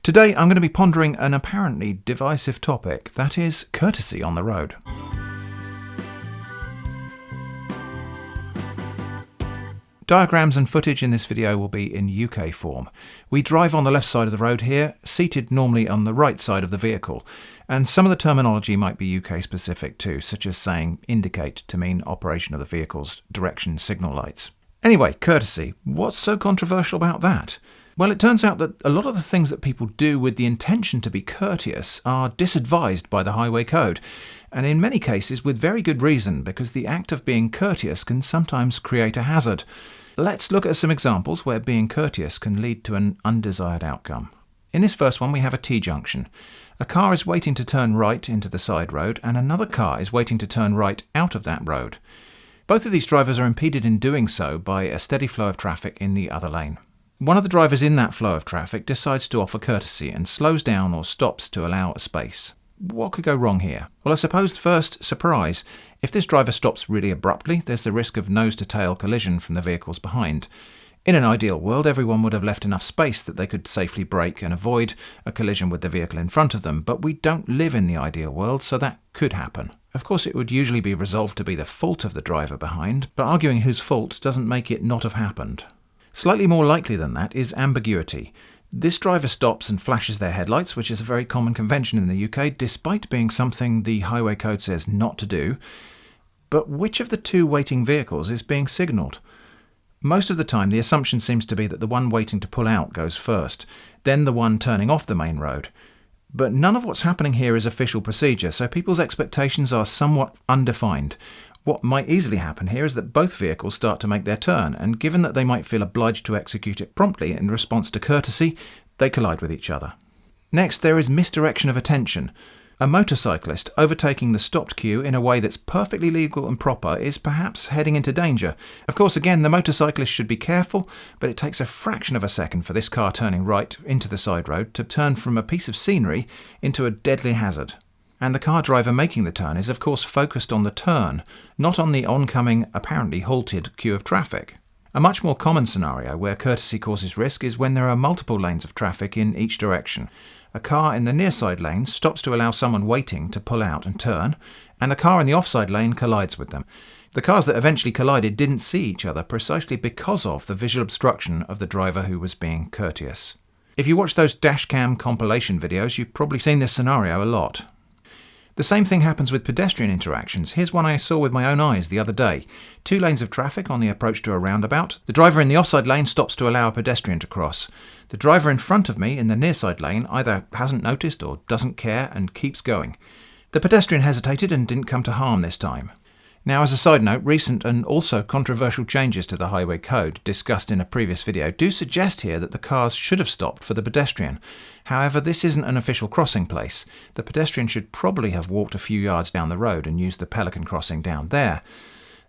Today I'm going to be pondering an apparently divisive topic, that is courtesy on the road. Diagrams and footage in this video will be in UK form. We drive on the left side of the road here, seated normally on the right side of the vehicle, and some of the terminology might be UK specific too, such as saying indicate to mean operation of the vehicle's direction signal lights. Anyway, courtesy. What's so controversial about that? Well, it turns out that a lot of the things that people do with the intention to be courteous are disadvised by the highway code, and in many cases with very good reason, because the act of being courteous can sometimes create a hazard. Let's look at some examples where being courteous can lead to an undesired outcome. In this first one we have a T-junction. A car is waiting to turn right into the side road, and another car is waiting to turn right out of that road. Both of these drivers are impeded in doing so by a steady flow of traffic in the other lane. One of the drivers in that flow of traffic decides to offer courtesy and slows down or stops to allow a space. What could go wrong here? Well, I suppose first, surprise. If this driver stops really abruptly, there's the risk of nose-to-tail collision from the vehicles behind. In an ideal world, everyone would have left enough space that they could safely brake and avoid a collision with the vehicle in front of them, but we don't live in the ideal world, so that could happen. Of course, it would usually be resolved to be the fault of the driver behind, but arguing whose fault doesn't make it not have happened. Slightly more likely than that is ambiguity. This driver stops and flashes their headlights, which is a very common convention in the UK, despite being something the highway code says not to do. But which of the two waiting vehicles is being signalled? Most of the time, the assumption seems to be that the one waiting to pull out goes first, then the one turning off the main road. But none of what's happening here is official procedure, so people's expectations are somewhat undefined. What might easily happen here is that both vehicles start to make their turn, and given that they might feel obliged to execute it promptly in response to courtesy, they collide with each other. Next, there is misdirection of attention. A motorcyclist overtaking the stopped queue in a way that's perfectly legal and proper is perhaps heading into danger. Of course, again, the motorcyclist should be careful, but it takes a fraction of a second for this car turning right into the side road to turn from a piece of scenery into a deadly hazard. And the car driver making the turn is of course focused on the turn, not on the oncoming, apparently halted queue of traffic. A much more common scenario where courtesy causes risk is when there are multiple lanes of traffic in each direction. A car in the near side lane stops to allow someone waiting to pull out and turn, and a car in the offside lane collides with them. The cars that eventually collided didn't see each other precisely because of the visual obstruction of the driver who was being courteous. If you watch those dashcam compilation videos, you've probably seen this scenario a lot. The same thing happens with pedestrian interactions. Here's one I saw with my own eyes the other day. 2 lanes of traffic on the approach to a roundabout. The driver in the offside lane stops to allow a pedestrian to cross. The driver in front of me in the near side lane either hasn't noticed or doesn't care and keeps going. The pedestrian hesitated and didn't come to harm this time. Now, as a side note, recent and also controversial changes to the highway code discussed in a previous video do suggest here that the cars should have stopped for the pedestrian. However, this isn't an official crossing place. The pedestrian should probably have walked a few yards down the road and used the Pelican crossing down there.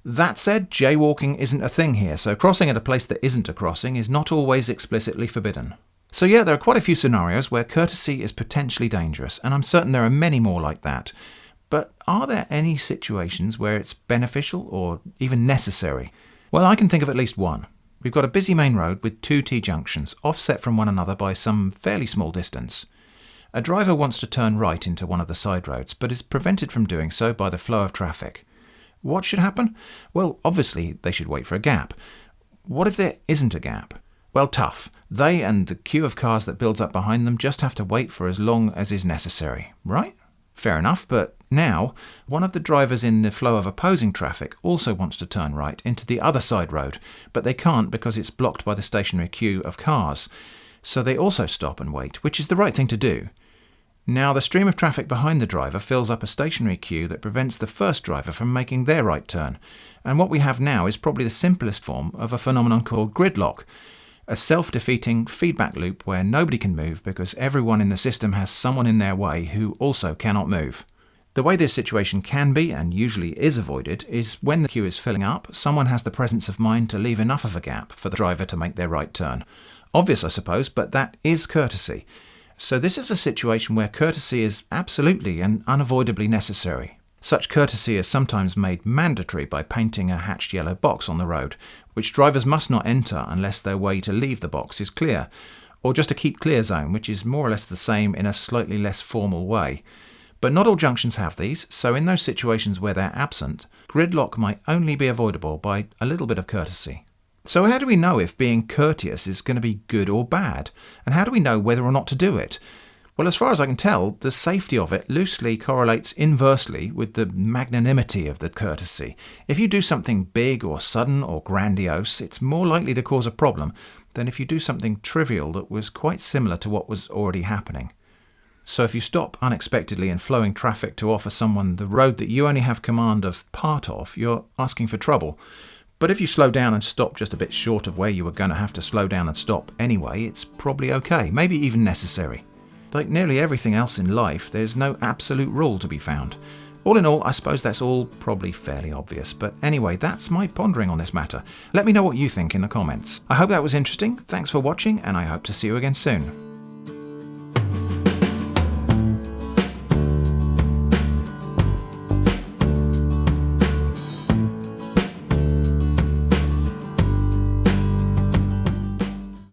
That said, jaywalking isn't a thing here, so crossing at a place that isn't a crossing is not always explicitly forbidden. So yeah, there are quite a few scenarios where courtesy is potentially dangerous, and I'm certain there are many more like that. But are there any situations where it's beneficial or even necessary? Well, I can think of at least one. We've got a busy main road with 2 T-junctions, offset from one another by some fairly small distance. A driver wants to turn right into one of the side roads, but is prevented from doing so by the flow of traffic. What should happen? Well, obviously they should wait for a gap. What if there isn't a gap? Well, tough. They and the queue of cars that builds up behind them just have to wait for as long as is necessary, right? Fair enough, but now one of the drivers in the flow of opposing traffic also wants to turn right into the other side road, but they can't because it's blocked by the stationary queue of cars. So they also stop and wait, which is the right thing to do. Now the stream of traffic behind the driver fills up a stationary queue that prevents the first driver from making their right turn. And what we have now is probably the simplest form of a phenomenon called gridlock. A self-defeating feedback loop where nobody can move because everyone in the system has someone in their way who also cannot move. The way this situation can be, and usually is avoided, is when the queue is filling up, someone has the presence of mind to leave enough of a gap for the driver to make their right turn. Obvious, I suppose, but that is courtesy. So this is a situation where courtesy is absolutely and unavoidably necessary. Such courtesy is sometimes made mandatory by painting a hatched yellow box on the road, which drivers must not enter unless their way to leave the box is clear. or just a keep clear zone, which is more or less the same in a slightly less formal way. But not all junctions have these, so in those situations where they're absent, gridlock might only be avoidable by a little bit of courtesy. So how do we know if being courteous is going to be good or bad? And how do we know whether or not to do it? Well, as far as I can tell, the safety of it loosely correlates inversely with the magnanimity of the courtesy. If you do something big or sudden or grandiose, it's more likely to cause a problem than if you do something trivial that was quite similar to what was already happening. So if you stop unexpectedly in flowing traffic to offer someone the road that you only have command of part of, you're asking for trouble. But if you slow down and stop just a bit short of where you were going to have to slow down and stop anyway, it's probably okay, maybe even necessary. Like nearly everything else in life, there's no absolute rule to be found. All in all, I suppose that's all probably fairly obvious. But anyway, that's my pondering on this matter. Let me know what you think in the comments. I hope that was interesting. Thanks for watching, and I hope to see you again soon.